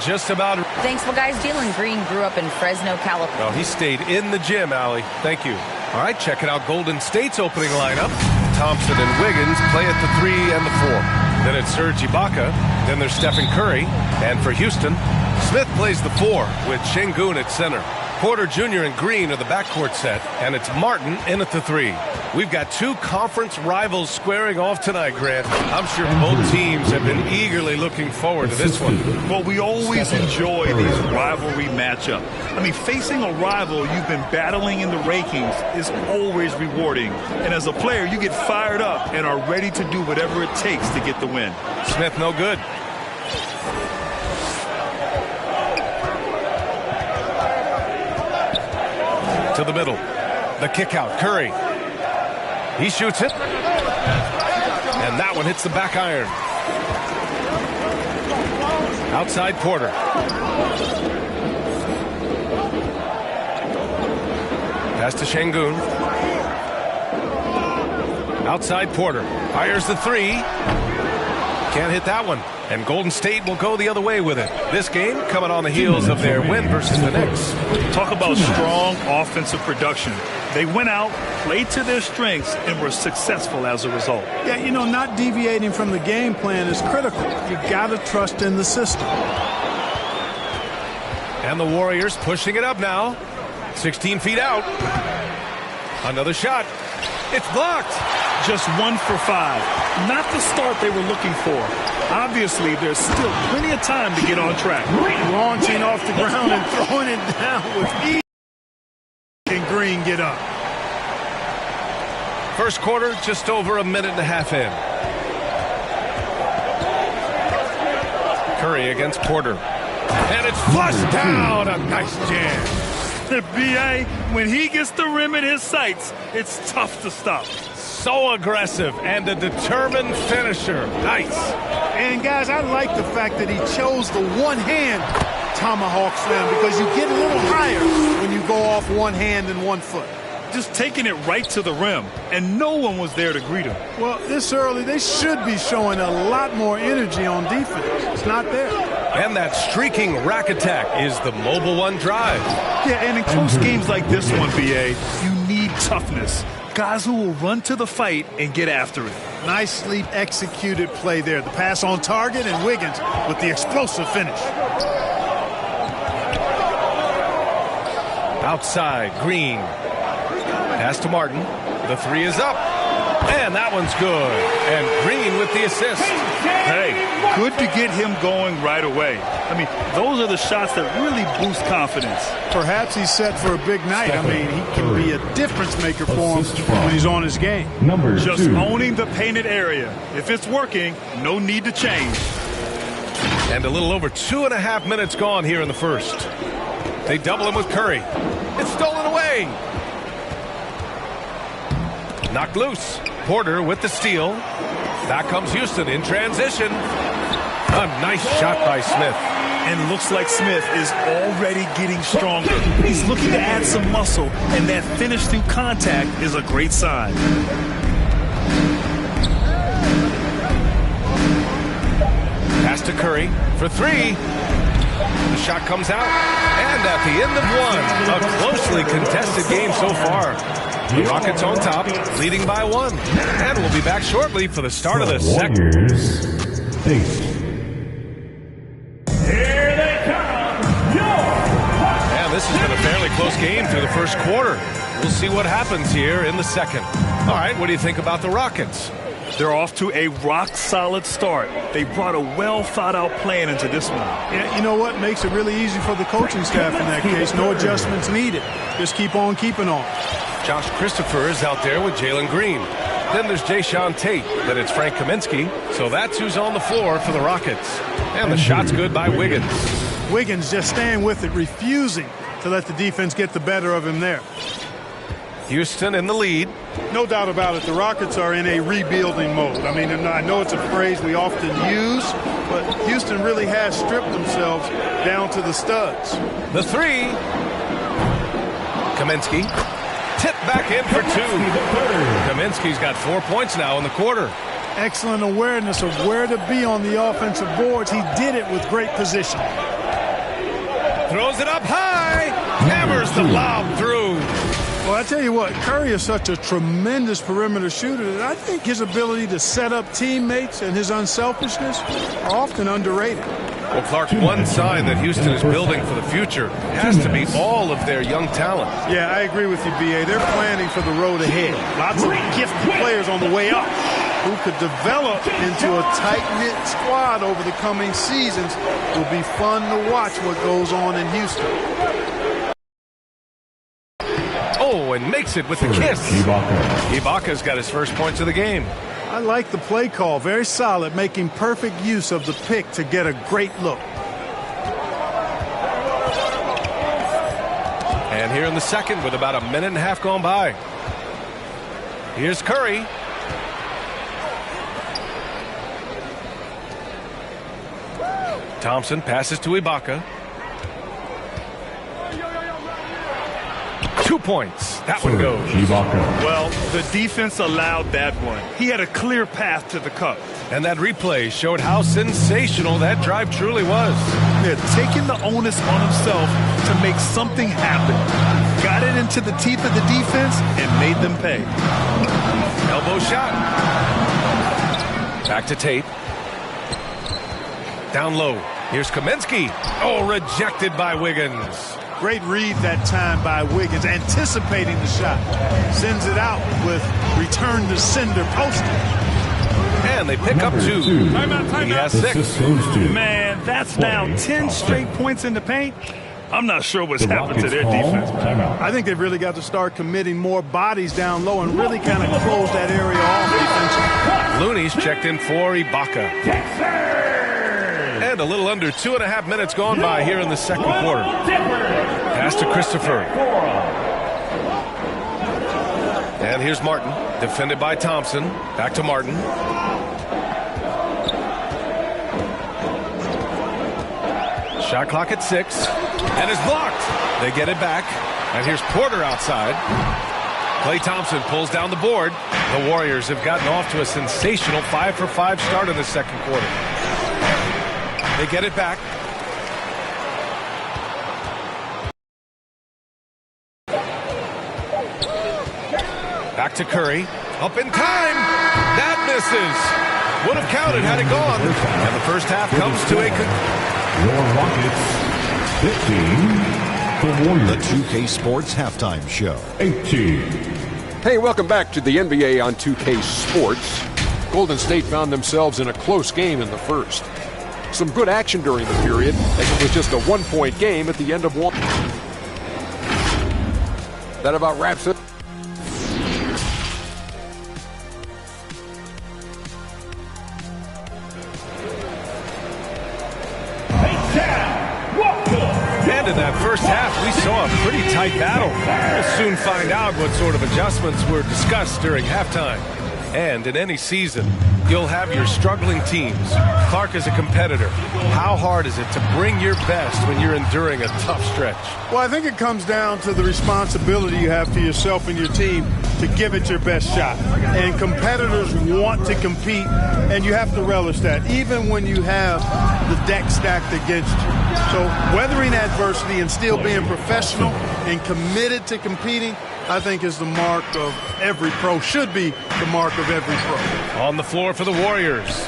just about. Thanks. Well, guys, Jalen Green grew up in Fresno, California. Well, he stayed in the gym, Allie. Thank you. All right, checking out Golden State's opening lineup. Thompson and Wiggins play at the 3 and the 4. Then it's Serge Ibaka. Then there's Stephen Curry. And for Houston, Smith plays the 4 with Şengün at center. Porter Jr. and Green are the backcourt set, and it's Martin in at the 3. We've got two conference rivals squaring off tonight, Grant. I'm sure both teams have been eagerly looking forward to this one. Well, we always enjoy these rivalry matchups. I mean, facing a rival you've been battling in the rankings is always rewarding. And as a player, you get fired up and are ready to do whatever it takes to get the win. Smith no good. To the middle. The kick out. Curry. He shoots it. And that one hits the back iron. Outside Porter. Pass to Şengün. Outside Porter. Fires the 3. Can't hit that one. And Golden State will go the other way with it. This game coming on the heels of their win versus the Knicks. Talk about strong offensive production. They went out, played to their strengths, and were successful as a result. Yeah, you know, not deviating from the game plan is critical. You got to trust in the system. And the Warriors pushing it up now. 16 feet out. Another shot. It's blocked. Just 1 for 5. Not the start they were looking for. Obviously, there's still plenty of time to get on track. Launching off the ground and throwing it down with ease. Can Green get up? First quarter, just over a minute and a half in. Curry against Porter. And it's flushed down. A nice jam. B.A., when he gets the rim in his sights, it's tough to stop. So aggressive and a determined finisher. Nice. And, guys, I like the fact that he chose the one-hand tomahawk slam because you get a little higher when you go off one hand and 1 foot. Just taking it right to the rim, and no one was there to greet him. Well, this early, they should be showing a lot more energy on defense. It's not there. And that streaking rack attack is the mobile one drive. Yeah, and in close games like this one, B.A., you need toughness. Guys who will run to the fight and get after it. Nicely executed play there. The pass on target, and Wiggins with the explosive finish. Outside, Green. Pass to Martin. The 3 is up. And that one's good. And Green with the assist. Hey, good to get him going right away. I mean, those are the shots that really boost confidence. Perhaps he's set for a big night. I mean, he can be a difference maker for him when he's on his game. Just owning the painted area. If it's working, no need to change. And a little over 2.5 minutes gone here in the first. They double him with Curry. It's stolen away. Knocked loose. Porter with the steal. Back comes Houston in transition. A nice shot by Smith. And looks like Smith is already getting stronger. He's looking to add some muscle, and that finish through contact is a great sign. Pass to Curry for 3. The shot comes out. And at the end of 1, a closely contested game so far. The Rockets on top, leading by 1. And we'll be back shortly for the start of the second. Here they come. And this has been a fairly close game through the first quarter. We'll see what happens here in the second. All right, what do you think about the Rockets? They're off to a rock-solid start. They brought a well-thought-out plan into this one. Yeah, you know what? Makes it really easy for the coaching staff in that case. No adjustments needed. Just keep on keeping on. Josh Christopher is out there with Jalen Green. Then there's Jayshawn Tate. Then it's Frank Kaminsky. So that's who's on the floor for the Rockets. And the shot's good by Wiggins. Wiggins just staying with it, refusing to let the defense get the better of him there. Houston in the lead. No doubt about it. The Rockets are in a rebuilding mode. I mean, I know it's a phrase we often use, but Houston really has stripped themselves down to the studs. The 3. Kaminsky. Tip back in for 2. Kaminsky's got 4 points now in the quarter. Excellent awareness of where to be on the offensive boards. He did it with great position. Throws it up high. Hammers the lob through. Well, I tell you what, Curry is such a tremendous perimeter shooter that I think his ability to set up teammates and his unselfishness are often underrated. Well, Clark, one sign that Houston is building for the future has to be all of their young talent. Yeah, I agree with you, B.A. They're planning for the road ahead. Lots of gifted players on the way up who could develop into a tight-knit squad over the coming seasons. It will be fun to watch what goes on in Houston. Oh, and makes it with the kiss. Ibaka's got his first points of the game. I like the play call. Very solid, making perfect use of the pick to get a great look. And here in the second with about a minute and a half gone by. Here's Curry. Thompson passes to Ibaka. 2 points. That one goes. Well, the defense allowed that one. He had a clear path to the cup. And that replay showed how sensational that drive truly was. Yeah, taking the onus on himself to make something happen. Got it into the teeth of the defense and made them pay. Elbow shot. Back to Tate. Down low. Here's Kaminsky. Oh, rejected by Wiggins. Great read that time by Wiggins, anticipating the shot. Sends it out with return to sender posted. And they pick up 2. He has 6. Man, that's now 10 straight points in the paint. I'm not sure what's happened to their defense. I think they've really got to start committing more bodies down low and really kind of close that area off defensively. Looney's checked in for Ibaka. And a little under 2.5 minutes gone by here in the second quarter. Pass to Christopher. And here's Martin, defended by Thompson. Back to Martin. Shot clock at 6. And it's blocked. They get it back. And here's Porter outside. Klay Thompson pulls down the board. The Warriors have gotten off to a sensational 5-for-5 start in the second quarter. They get it back. Back to Curry. Up in time. That misses. Would have counted had it gone. And the first half comes to a Your Rockets 15. The 2K Sports Halftime Show. 18. Hey, welcome back to the NBA on 2K Sports. Golden State found themselves in a close game in the first. Some good action during the period, as it was just a 1-point game at the end of one. That about wraps it. And in that first half, we saw a pretty tight battle. We'll soon find out what sort of adjustments were discussed during halftime. And in any season, you'll have your struggling teams. Clark is a competitor. How hard is it to bring your best when you're enduring a tough stretch? Well, I think it comes down to the responsibility you have to yourself and your team to give it your best shot. And competitors want to compete, and you have to relish that, even when you have the deck stacked against you. So weathering adversity and still being professional and committed to competing, I think is the mark of every pro, should be the mark of every pro. On the floor for the Warriors.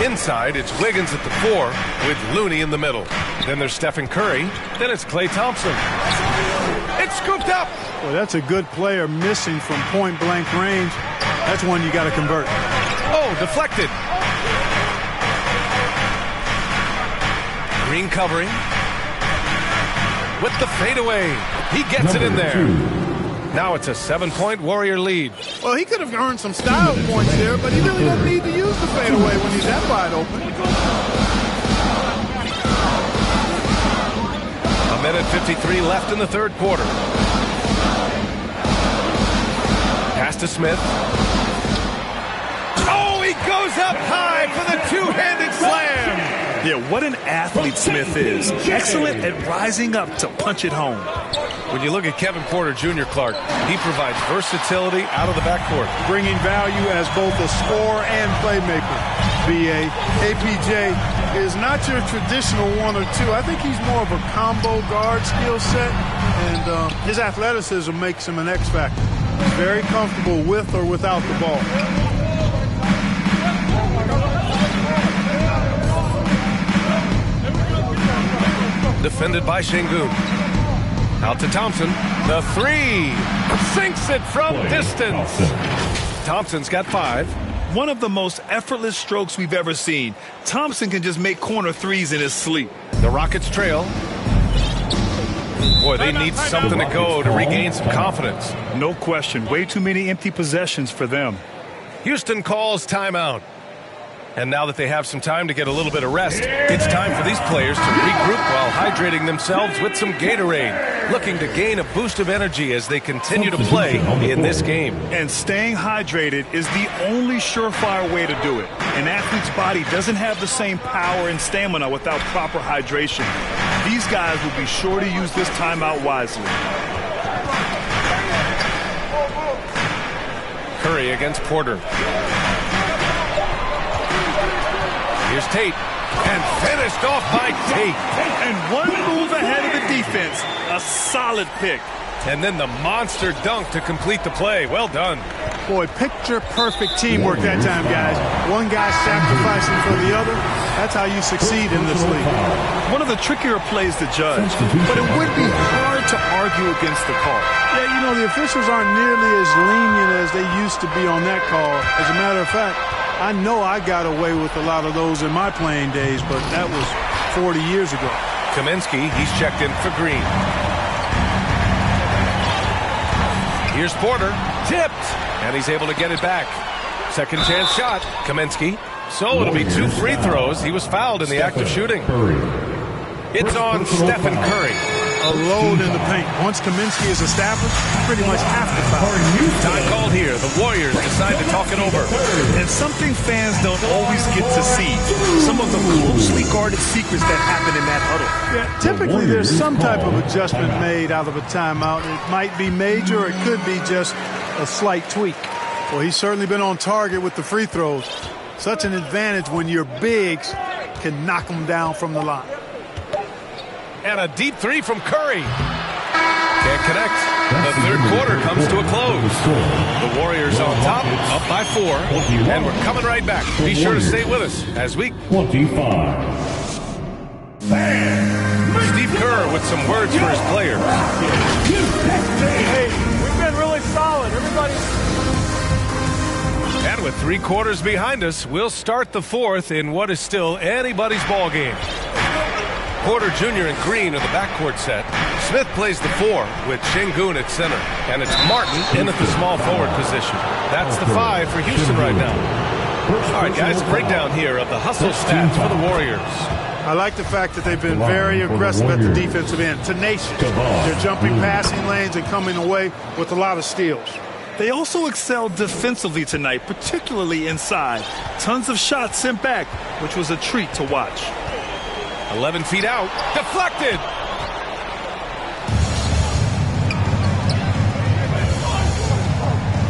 Inside, it's Wiggins at the 4 with Looney in the middle. Then there's Stephen Curry. Then it's Klay Thompson. It's scooped up. Well, that's a good player missing from point-blank range. That's one you got to convert. Oh, deflected. Green covering. With the fadeaway. He gets it in there. Now it's a 7-point Warrior lead. Well, he could have earned some style points there, but he really doesn't need to use the fadeaway when he's that wide open. A minute 53 left in the third quarter. Pass to Smith. Oh, he goes up high for the two-handed slam. Yeah, what an athlete Smith is. Excellent at rising up to punch it home. When you look at Kevin Porter Jr., Clark, he provides versatility out of the backcourt. Bringing value as both a scorer and playmaker. BA. APJ is not your traditional 1 or 2. I think he's more of a combo guard skill set, and his athleticism makes him an X factor. He's very comfortable with or without the ball. Defended by Şengün. Out to Thompson. The 3. Sinks it from distance. Thompson's got 5. One of the most effortless strokes we've ever seen. Thompson can just make corner threes in his sleep. The Rockets trail. Boy, they need something to go to regain some confidence. No question. Way too many empty possessions for them. Houston calls timeout. And now that they have some time to get a little bit of rest, it's time for these players to regroup while hydrating themselves with some Gatorade, looking to gain a boost of energy as they continue to play in this game. And staying hydrated is the only surefire way to do it. An athlete's body doesn't have the same power and stamina without proper hydration. These guys will be sure to use this timeout wisely. Curry against Porter. Here's Tate, and finished off by Tate. And one move ahead of the defense. A solid pick. And then the monster dunk to complete the play. Well done. Boy, picture-perfect teamwork that time, guys. One guy sacrificing for the other. That's how you succeed in this league. One of the trickier plays to judge, but it would be hard to argue against the call. Yeah, you know, the officials aren't nearly as lenient as they used to be on that call. As a matter of fact, I know I got away with a lot of those in my playing days, but that was 40 years ago. Kaminsky, he's checked in for Green. Here's Porter, tipped, and he's able to get it back. Second chance shot, Kaminsky. So it'll be 2 free throws. He was fouled in the act of shooting. It's on Stephen Curry. A load in the paint. Once Kaminsky is established, pretty much half the foul. Time called here. The Warriors decide to talk it over. And something fans don't always get to see. Some of the closely guarded secrets that happen in that huddle. Yeah, typically there's some type of adjustment made out of a timeout. It might be major or it could be just a slight tweak. Well, he's certainly been on target with the free throws. Such an advantage when your bigs can knock them down from the line. And a deep 3 from Curry. Can't connect. The third quarter comes to a close. The Warriors on top, up by 4. And we're coming right back. Be sure to stay with us as we... 25. Steve Kerr with some words for his players. Hey, we've been really solid. Everybody... And with 3 quarters behind us, we'll start the 4th in what is still anybody's ball game. Porter Jr. and Green are the backcourt set. Smith plays the 4 with Şengün at center. And it's Martin in at the small forward position. That's the 5 for Houston right now. All right, guys, a breakdown here of the hustle stats for the Warriors. I like the fact that they've been very aggressive at the defensive end. Tenacious. They're jumping passing lanes and coming away with a lot of steals. They also excelled defensively tonight, particularly inside. Tons of shots sent back, which was a treat to watch. 11 feet out. Deflected.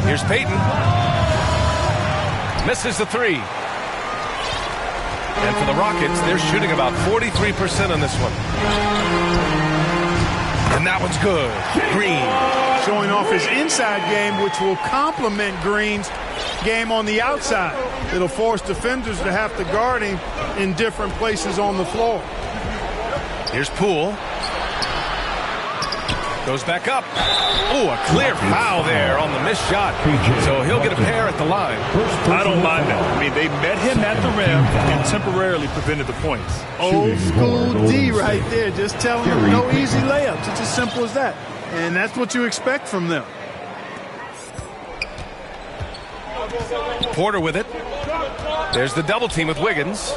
Here's Payton. Misses the 3. And for the Rockets, they're shooting about 43% on this one. And that one's good. Green. Showing off his inside game, which will complement Green's game on the outside. It'll force defenders to have to guard him in different places on the floor. Here's Poole. Goes back up. Oh, a clear foul there on the missed shot. So he'll get a pair at the line. I don't mind that. I mean, they met him at the rim and temporarily prevented the points. Old school D right there. Just telling them no easy layups. It's as simple as that. And that's what you expect from them. Porter with it. There's the double team with Wiggins.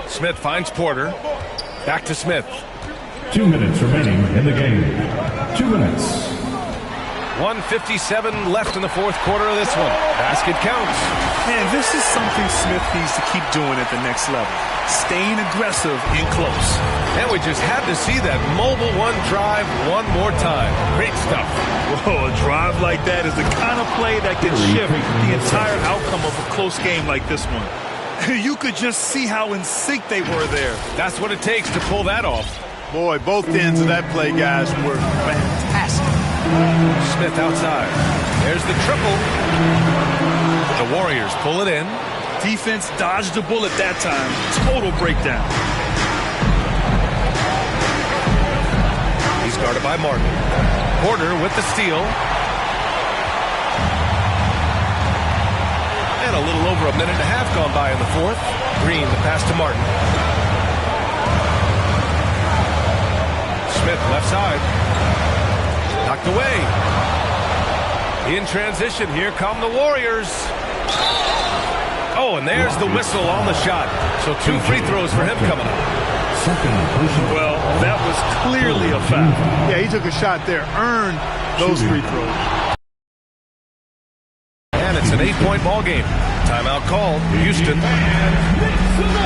Smith finds Porter. Back to Smith. 2 minutes remaining in the game. 2 minutes. 1:57 left in the 4th quarter of this one. Basket counts. Man, this is something Smith needs to keep doing at the next level. Staying aggressive in close. And we just had to see that mobile 1 drive one more time. Great stuff. Whoa, a drive like that is the kind of play that can shift the entire outcome of a close game like this one. You could just see how in sync they were there. That's what it takes to pull that off. Boy, both ends of that play, guys, were fantastic. Smith outside. There's the triple. The Warriors pull it in. Defense dodged the bullet that time. Total breakdown. He's guarded by Martin. Porter with the steal. And a little over a minute and a half gone by in the fourth. Green, the pass to Martin. Smith left side. Knocked away. In transition, here come the Warriors. Oh, and there's the whistle on the shot. So 2 free throws for him coming up. Well, that was clearly a foul. Yeah, he took a shot there, earned those free throws. And it's an 8-point ball game. Timeout called. Houston.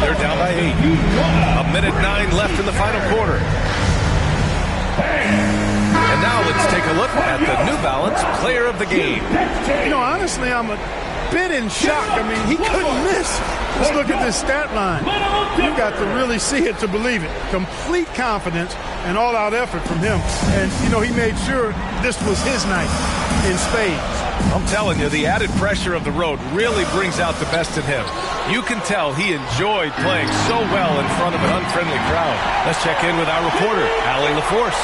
They're down by 8. A minute 9 left in the final quarter. And now let's take a look at the New Balance Player of the Game. You know, honestly, I'm a bit in shock. I mean, he couldn't miss. Let's look at this stat line. You've got to really see it to believe it. Complete confidence and all-out effort from him. And, you know, he made sure this was his night in spades. I'm telling you, the added pressure of the road really brings out the best in him. You can tell he enjoyed playing so well in front of an unfriendly crowd. Let's check in with our reporter, Allie LaForce.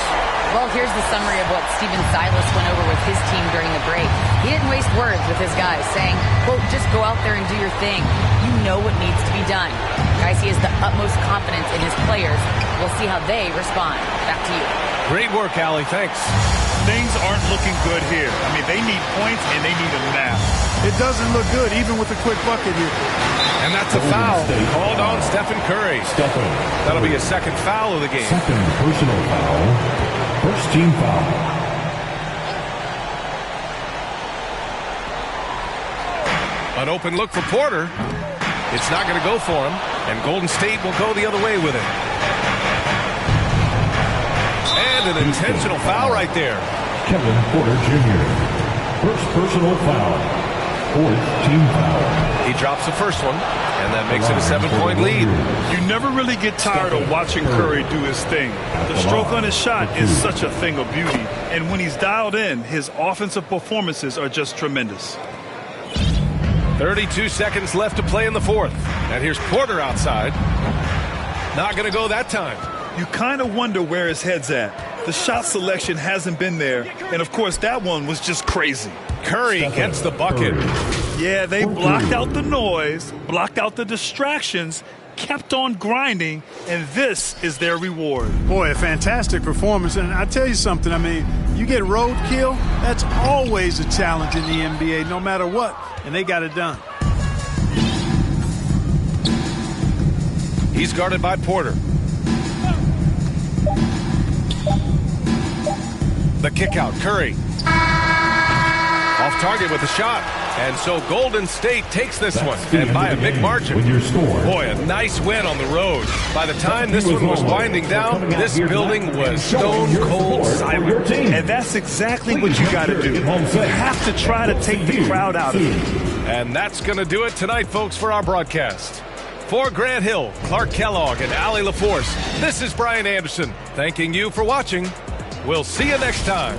Well, here's the summary of what Steven Silas went over with his team during the break. He didn't waste words with his guys, saying, quote, just go out there and do your thing. You know what needs to be done. Guys, he has the utmost confidence in his players. We'll see how they respond. Back to you. Great work, Allie. Thanks. Things aren't looking good here. I mean, they need points, and they need them now. It doesn't look good, even with a quick bucket here. And that's a foul called on Stephen Curry. That'll be a second foul of the game. Second personal foul. First team foul. An open look for Porter. It's not going to go for him, and Golden State will go the other way with it. And an intentional foul right there. Kevin Porter Jr. First personal foul. Fourth team foul. He drops the first one, and that makes it a 7-point lead. You never really get tired of watching Curry do his thing. The stroke on his shot is such a thing of beauty. And when he's dialed in, his offensive performances are just tremendous. 32 seconds left to play in the fourth. And here's Porter outside. Not going to go that time. You kind of wonder where his head's at. The shot selection hasn't been there. And, of course, that one was just crazy. Curry gets the bucket. Yeah, they blocked out the noise, blocked out the distractions, kept on grinding, and this is their reward. Boy, a fantastic performance. And I tell you something, I mean, you get roadkill, that's always a challenge in the NBA, no matter what. And they got it done. He's guarded by Porter. The kick out, Curry. Off target with a shot. And so Golden State takes this one, and by a big margin. Boy, a nice win on the road. By the time this one was winding down, this building was stone cold silent. And that's exactly what you got to do. You have to try to take the crowd out of it. And that's going to do it tonight, folks, for our broadcast. For Grant Hill, Clark Kellogg, and Allie LaForce, this is Brian Anderson, thanking you for watching. We'll see you next time.